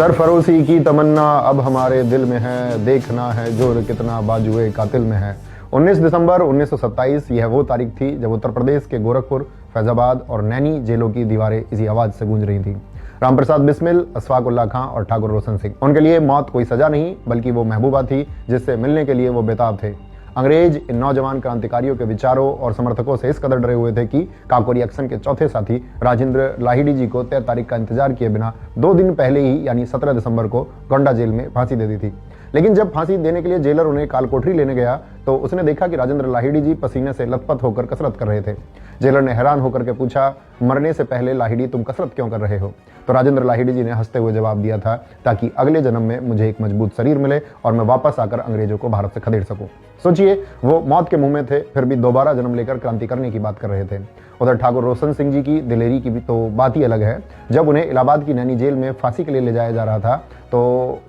सरफरोशी की तमन्ना अब हमारे दिल में है, देखना है जोर कितना बाजुए कातिल में है। 19 दिसंबर 1927 यह वो तारीख थी जब उत्तर प्रदेश के गोरखपुर, फैजाबाद और नैनी जेलों की दीवारें इसी आवाज से गूंज रही थी। रामप्रसाद बिस्मिल, अशफाक उल्लाह खां और ठाकुर रोशन सिंह, उनके लिए मौत कोई सजा नहीं बल्कि वो महबूबा थी जिससे मिलने के लिए वो बेताब थे। अंग्रेज इन नौजवान क्रांतिकारियों के विचारों और समर्थकों से इस कदर डरे हुए थे कि काकोरी एक्शन के चौथे साथी राजेंद्र लाहिड़ी जी को तय तारीख का इंतजार किए बिना 2 दिन पहले ही यानी 17 दिसंबर को गोंडा जेल में फांसी दे दी थी। लेकिन जब फांसी देने के लिए जेलर उन्हें कालकोठरी लेने गया तो उसने देखा कि राजेंद्र लाहिड़ी जी पसीने से लथपथ होकर कसरत कर रहे थे। जेलर ने हैरान होकर के पूछा, मरने से पहले लाहिड़ी तुम कसरत क्यों कर रहे हो? तो राजेंद्र लाहिड़ी जी ने हंसते हुए जवाब दिया था, ताकि अगले जन्म में मुझे एक मजबूत शरीर मिले और मैं वापस आकर अंग्रेजों को भारत से खदेड़ सकूं। सोचिए, वो मौत के मुंह में थे फिर भी दोबारा जन्म लेकर क्रांति करने की बात कर रहे थे। उधर ठाकुर रोशन सिंह जी की दिलेरी की भी तो बात ही अलग है। जब उन्हें इलाहाबाद की नैनी जेल में फांसी के लिए ले जाया जा रहा था तो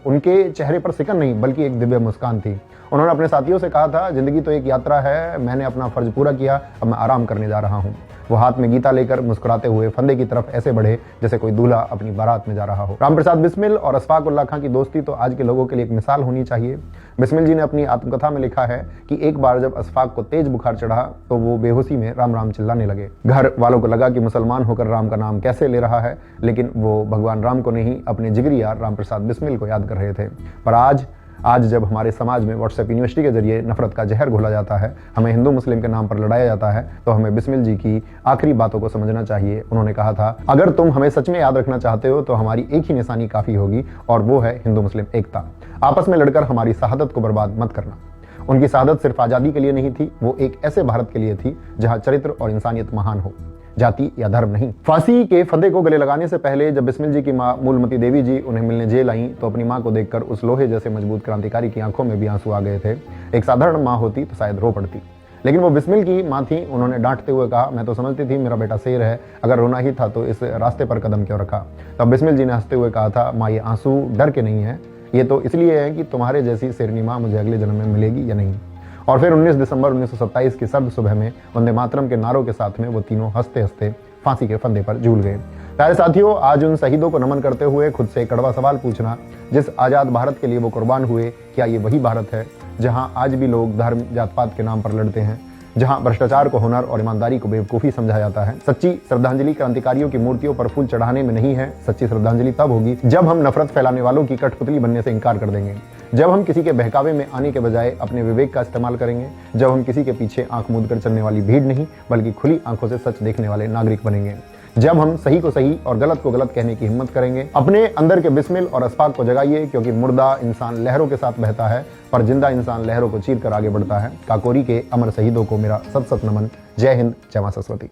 उनके चेहरे पर सिकन नहीं बल्कि एक दिव्य मुस्कान थी। उन्होंने अपने साथियों से कहा था, जिंदगी तो एक यात्रा है, मैंने अपना फर्ज पूरा किया, अब मैं आराम करने जा रहा हूँ। वो हाथ में गीता लेकर मुस्कुराते हुए फंदे की तरफ ऐसे बढ़े जैसे कोई दूल्हा अपनी बारात में जा रहा हो। रामप्रसाद बिस्मिल और अशफाक उल्लाह खां की दोस्ती तो आज के लोगों के लिए एक मिसाल होनी चाहिए। बिस्मिल जी ने अपनी आत्मकथा में लिखा है कि एक बार जब अशफाक को तेज बुखार चढ़ा तो वो बेहोशी में राम राम चिल्लाने लगे। घर वालों को लगा कि मुसलमान होकर राम का नाम कैसे ले रहा है, लेकिन वो भगवान राम को नहीं अपने जिगरी यार रामप्रसाद बिस्मिल को याद कर रहे थे। पर आज जब हमारे समाज में व्हाट्सएप यूनिवर्सिटी के जरिए नफरत का जहर घोला जाता है, हमें हिंदू मुस्लिम के नाम पर लड़ाया जाता है, तो हमें बिस्मिल जी की आखिरी बातों को समझना चाहिए। उन्होंने कहा था, अगर तुम हमें सच में याद रखना चाहते हो तो हमारी एक ही निशानी काफी होगी और वो है हिंदू मुस्लिम एकता। आपस में लड़कर हमारी शहादत को बर्बाद मत करना। उनकी शहादत सिर्फ आजादी के लिए नहीं थी, वो एक ऐसे भारत के लिए थी जहां चरित्र और इंसानियत महान हो, जाति या धर्म नहीं। फांसी के फंदे को गले लगाने से पहले जब बिस्मिल जी की मां मूलमती देवी जी उन्हें मिलने जेल आई तो अपनी मां को देखकर उस लोहे जैसे मजबूत क्रांतिकारी की आंखों में भी आंसू आ गए थे। एक साधारण मां होती तो शायद रो पड़ती, लेकिन वो बिस्मिल की मां थी। उन्होंने डांटते हुए कहा, मैं तो समझती थी मेरा बेटा शेर है, अगर रोना ही था तो इस रास्ते पर कदम क्यों रखा? तब बिस्मिल जी ने हंसते हुए कहा था, मां ये आंसू डर के नहीं है, ये तो इसलिए है कि तुम्हारे जैसी शेरनी मां मुझे अगले जन्म में मिलेगी या नहीं। और फिर 19 दिसंबर 1927 की सर्द सुबह में वंदे मातरम के नारों के साथ में वो तीनों हंसते हंसते फांसी के फंदे पर झूल गए। प्यारे साथियों, आज उन शहीदों को नमन करते हुए खुद से एक कड़वा सवाल पूछना, जिस आजाद भारत के लिए वो कुर्बान हुए, क्या ये वही भारत है जहां आज भी लोग धर्म जात पात के नाम पर लड़ते हैं, जहां भ्रष्टाचार को हुनर और ईमानदारी को बेवकूफी समझा जाता है? सच्ची श्रद्धांजलि क्रांतिकारियों की मूर्तियों पर फूल चढ़ाने में नहीं है। सच्ची श्रद्धांजलि तब होगी जब हम नफरत फैलाने वालों की कठपुतली बनने से इनकार कर देंगे, जब हम किसी के बहकावे में आने के बजाय अपने विवेक का इस्तेमाल करेंगे, जब हम किसी के पीछे आंख मूंद कर चलने वाली भीड़ नहीं बल्कि खुली आंखों से सच देखने वाले नागरिक बनेंगे, जब हम सही को सही और गलत को गलत कहने की हिम्मत करेंगे। अपने अंदर के बिस्मिल और अशफाक को जगाइए, क्योंकि मुर्दा इंसान लहरों के साथ बहता है पर जिंदा इंसान लहरों को चीर कर आगे बढ़ता है। काकोरी के अमर शहीदों को मेरा सत सत नमन। जय हिंद, जय मां सरस्वती।